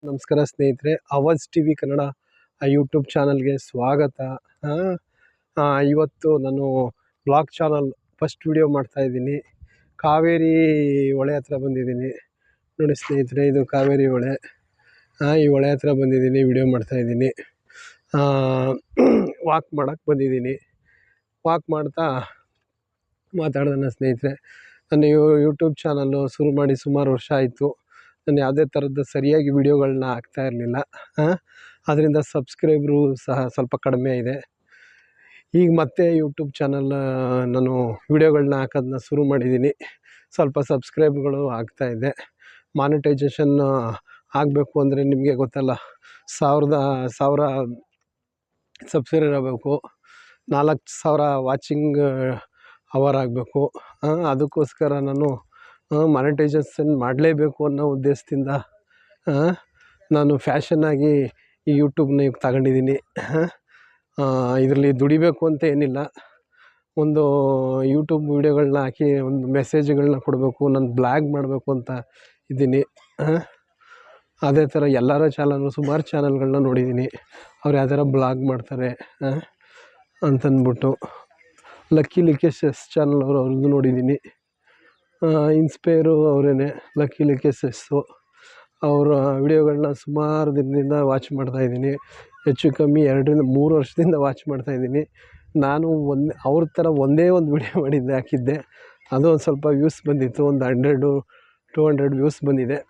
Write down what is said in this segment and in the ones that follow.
ನಮಸ್ಕಾರ ಸ್ನೇಹಿತರೆ, ಆವಾಜ್ TV Kannada YouTube ಚಾನಲ್ಗೆ ಸ್ವಾಗತ. ಇವತ್ತು ನಾನು ಬ್ಲಾಗ್ ಚಾನಲ್ ಫಸ್ಟ್ ವಿಡಿಯೋ ಮಾಡ್ತಾಯಿದ್ದೀನಿ. ಕಾವೇರಿ ಹೊಳೆ ಹತ್ರ ಬಂದಿದ್ದೀನಿ ನೋಡಿ ಸ್ನೇಹಿತರೆ, ಇದು ಕಾವೇರಿ ಹೊಳೆ. ಈ ಹೊಳೆ ಹತ್ರ ಬಂದಿದ್ದೀನಿ, ವಿಡಿಯೋ ಮಾಡ್ತಾಯಿದ್ದೀನಿ. ವಾಕ್ ಮಾಡೋಕ್ಕೆ ಬಂದಿದ್ದೀನಿ. ವಾಕ್ ಮಾಡ್ತಾ ಮಾತಾಡೋಣ ಸ್ನೇಹಿತರೆ. ನನ್ನ ಯೂಟ್ಯೂಬ್ ಚಾನಲ್ಲು ಶುರು ಮಾಡಿ ಸುಮಾರು ವರ್ಷ ಆಯಿತು. ನಾನು ಯಾವುದೇ ಥರದ ಸರಿಯಾಗಿ ವಿಡಿಯೋಗಳನ್ನ ಹಾಕ್ತಾ ಇರಲಿಲ್ಲ. ಅದರಿಂದ ಸಬ್ಸ್ಕ್ರೈಬ್ರು ಸಹ ಸ್ವಲ್ಪ ಕಡಿಮೆ ಇದೆ. ಈಗ ಮತ್ತೆ ಯೂಟ್ಯೂಬ್ ಚಾನಲ್ ನಾನು ವಿಡಿಯೋಗಳನ್ನ ಹಾಕೋದನ್ನ ಶುರು ಮಾಡಿದ್ದೀನಿ. ಸ್ವಲ್ಪ ಸಬ್ಸ್ಕ್ರೈಬ್ಗಳು ಆಗ್ತಾಯಿದೆ. ಮಾನಿಟೈಜೇಷನ್ ಆಗಬೇಕು ಅಂದರೆ ನಿಮಗೆ ಗೊತ್ತಲ್ಲ, 1000 ಸಬ್ಸ್ಕ್ರೈಬರ್ ಆಗಬೇಕು, 4000 ವಾಚಿಂಗ್ ಅವರ್ ಆಗಬೇಕು. ಅದಕ್ಕೋಸ್ಕರ ನಾನು ಮಾನಿಟೈಜೇಷನ್ ಮಾಡಲೇಬೇಕು ಅನ್ನೋ ಉದ್ದೇಶದಿಂದ ನಾನು ಫ್ಯಾಷನ್ನಾಗಿ ಈ ಯೂಟ್ಯೂಬ್ನ ಈಗ ತಗೊಂಡಿದ್ದೀನಿ. ಇದರಲ್ಲಿ ದುಡಿಬೇಕು ಅಂತ ಏನಿಲ್ಲ, ಒಂದು ಯೂಟ್ಯೂಬ್ ವೀಡಿಯೋಗಳನ್ನ ಹಾಕಿ ಒಂದು ಮೆಸೇಜ್ಗಳನ್ನ ಕೊಡಬೇಕು, ನಾನು ಬ್ಲಾಗ್ ಮಾಡಬೇಕು ಅಂತ ಇದ್ದೀನಿ. ಅದೇ ಥರ ಎಲ್ಲರ ಸುಮಾರು ಚಾನಲ್ಗಳನ್ನ ನೋಡಿದ್ದೀನಿ. ಅವ್ರು ಯಾವ ಥರ ಬ್ಲಾಗ್ ಮಾಡ್ತಾರೆ ಅಂತಂದ್ಬಿಟ್ಟು. ಲಕ್ಕಿ ಲಿಕೇಶಸ್ ಚಾನಲ್ ಅವ್ರದ್ದು ನೋಡಿದ್ದೀನಿ. ಇನ್ಸ್ಪೈರು ಅವರೇನೆ, ಲಕ್ಕಿ ಲಿಕೇಶಸ್ಸು. ಅವರ ವಿಡಿಯೋಗಳನ್ನ ಸುಮಾರು ದಿನದಿಂದ ವಾಚ್ ಮಾಡ್ತಾಯಿದ್ದೀನಿ. ಹೆಚ್ಚು ಕಮ್ಮಿ 2-3 ವರ್ಷದಿಂದ ವಾಚ್ ಮಾಡ್ತಾಯಿದ್ದೀನಿ. ನಾನು ಅವ್ರ ಥರ ಒಂದೇ ಒಂದು ವಿಡಿಯೋ ಮಾಡಿದ್ದೆ, ಹಾಕಿದ್ದೆ. ಅದು ಒಂದು ಸ್ವಲ್ಪ ವ್ಯೂಸ್ ಬಂದಿತ್ತು, ಒಂದು 100-200 ವ್ಯೂಸ್ ಬಂದಿದೆ.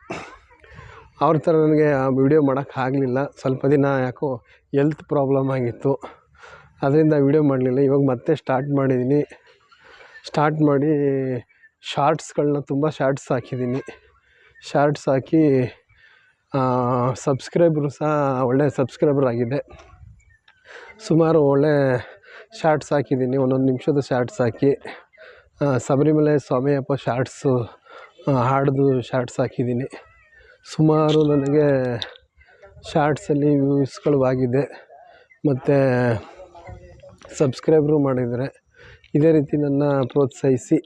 ಅವ್ರ ಥರ ನನಗೆ ಆ ವಿಡಿಯೋ ಮಾಡೋಕ್ಕಾಗಲಿಲ್ಲ. ಸ್ವಲ್ಪ ದಿನ ಯಾಕೋ ಹೆಲ್ತ್ ಪ್ರಾಬ್ಲಮ್ ಆಗಿತ್ತು, ಅದರಿಂದ ವಿಡಿಯೋ ಮಾಡಲಿಲ್ಲ. ಇವಾಗ ಮತ್ತೆ ಸ್ಟಾರ್ಟ್ ಮಾಡಿದ್ದೀನಿ. ಸ್ಟಾರ್ಟ್ ಮಾಡಿ ಶಾರ್ಟ್ಸ್ಗಳನ್ನ ತುಂಬ ಶಾರ್ಟ್ಸ್ ಹಾಕಿದ್ದೀನಿ. ಶಾರ್ಟ್ಸ್ ಹಾಕಿ ಸಬ್ಸ್ಕ್ರೈಬರು ಸಹ ಒಳ್ಳೆ ಸಬ್ಸ್ಕ್ರೈಬರ್ ಆಗಿದೆ. ಸುಮಾರು ಒಳ್ಳೆ ಶಾರ್ಟ್ಸ್ ಹಾಕಿದ್ದೀನಿ, 1 ನಿಮಿಷದ ಶಾರ್ಟ್ಸ್ ಹಾಕಿ. ಶಬರಿಮಲೆ ಸ್ವಾಮಿಯಪ್ಪ ಶಾರ್ಟ್ಸು ಹಾಡ್ದು ಶಾರ್ಟ್ಸ್ ಹಾಕಿದ್ದೀನಿ. ಸುಮಾರು ನನಗೆ ಶಾರ್ಟ್ಸಲ್ಲಿ ವ್ಯೂಸ್ಗಳು ಆಗಿದೆ ಮತ್ತು ಸಬ್ಸ್ಕ್ರೈಬ್ರು ಮಾಡಿದ್ದಾರೆ. ಇದೇ ರೀತಿ ನನ್ನ ಪ್ರೋತ್ಸಾಹಿಸಿ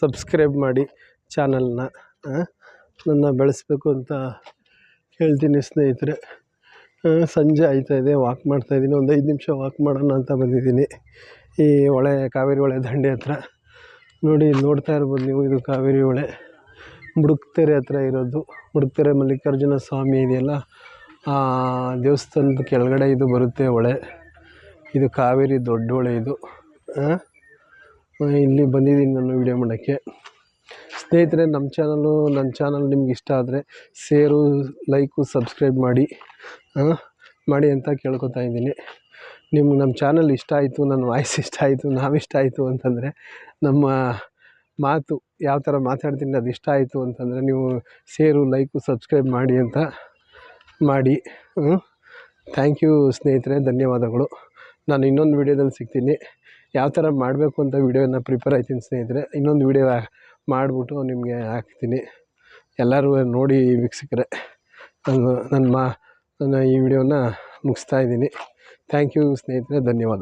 ಸಬ್ಸ್ಕ್ರೈಬ್ ಮಾಡಿ ಚಾನಲ್ನ. ನನ್ನ ಬೆಳೆಸಬೇಕು ಅಂತ ಹೇಳ್ತೀನಿ ಸ್ನೇಹಿತರೆ. ಸಂಜೆ ಆಯ್ತಾಯಿದೆ, ವಾಕ್ ಮಾಡ್ತಾಯಿದ್ದೀನಿ. ಒಂದು 5 ನಿಮಿಷ ವಾಕ್ ಮಾಡೋಣ ಅಂತ ಬಂದಿದ್ದೀನಿ ಈ ಕಾವೇರಿ ಹೊಳೆ ದಂಡೆ ಹತ್ರ. ನೋಡ್ತಾ ಇರ್ಬೋದು ನೀವು, ಇದು ಕಾವೇರಿ ಹೊಳೆ ಮುಡುಕ್ತೆರೆ ಹತ್ರ ಇರೋದು. ಮುಡುಕ್ತೆರೆ ಮಲ್ಲಿಕಾರ್ಜುನ ಸ್ವಾಮಿ ಇದೆಯಲ್ಲ, ಆ ದೇವಸ್ಥಾನದ ಕೆಳಗಡೆ ಇದು ಬರುತ್ತೆ ಹೊಳೆ. ಇದು ಕಾವೇರಿ ದೊಡ್ಡ ಹೊಳೆ ಇದು. ಇಲ್ಲಿ ಬಂದಿದ್ದೀನಿ ನಾನು ವಿಡಿಯೋ ಮಾಡೋಕ್ಕೆ. ಸ್ನೇಹಿತರೆ, ನನ್ನ ಚಾನಲ್ ನಿಮ್ಗೆ ಇಷ್ಟ ಆದರೆ ಶೇರು, ಲೈಕು, ಸಬ್ಸ್ಕ್ರೈಬ್ ಮಾಡಿ ಅಂತ ಕೇಳ್ಕೊತಾ ಇದ್ದೀನಿ. ನಮ್ಮ ಚಾನಲ್ ಇಷ್ಟ ಆಯಿತು, ನನ್ನ ವಾಯ್ಸ್ ಇಷ್ಟ ಆಯಿತು, ನಾವಿಷ್ಟ ಆಯಿತು ಅಂತಂದರೆ, ನಮ್ಮ ಮಾತು ಯಾವ ಥರ ಮಾತಾಡ್ತೀನಿ ಅದು ಇಷ್ಟ ಆಯಿತು ಅಂತಂದರೆ ನೀವು ಶೇರು, ಲೈಕು, ಸಬ್ಸ್ಕ್ರೈಬ್ ಮಾಡಿ. ಥ್ಯಾಂಕ್ ಯು ಸ್ನೇಹಿತರೆ, ಧನ್ಯವಾದಗಳು. ನಾನು ಇನ್ನೊಂದು ವಿಡಿಯೋದಲ್ಲಿ ಸಿಗ್ತೀನಿ. ಯಾವ ಥರ ಮಾಡಬೇಕು ಅಂತ ವಿಡಿಯೋನ ಪ್ರಿಪೇರ್ ಆಯ್ತೀನಿ ಸ್ನೇಹಿತರೆ. ಇನ್ನೊಂದು ವಿಡಿಯೋ ಮಾಡಿಬಿಟ್ಟು ನಿಮಗೆ ಹಾಕ್ತೀನಿ. ಎಲ್ಲರೂ ನೋಡಿ ವೀಕ್ಷಕರೇ. ನನ್ನ ಈ ವಿಡಿಯೋನ ಮುಗಿಸ್ತಾ ಇದ್ದೀನಿ. ಥ್ಯಾಂಕ್ ಯು ಸ್ನೇಹಿತರೆ, ಧನ್ಯವಾದ.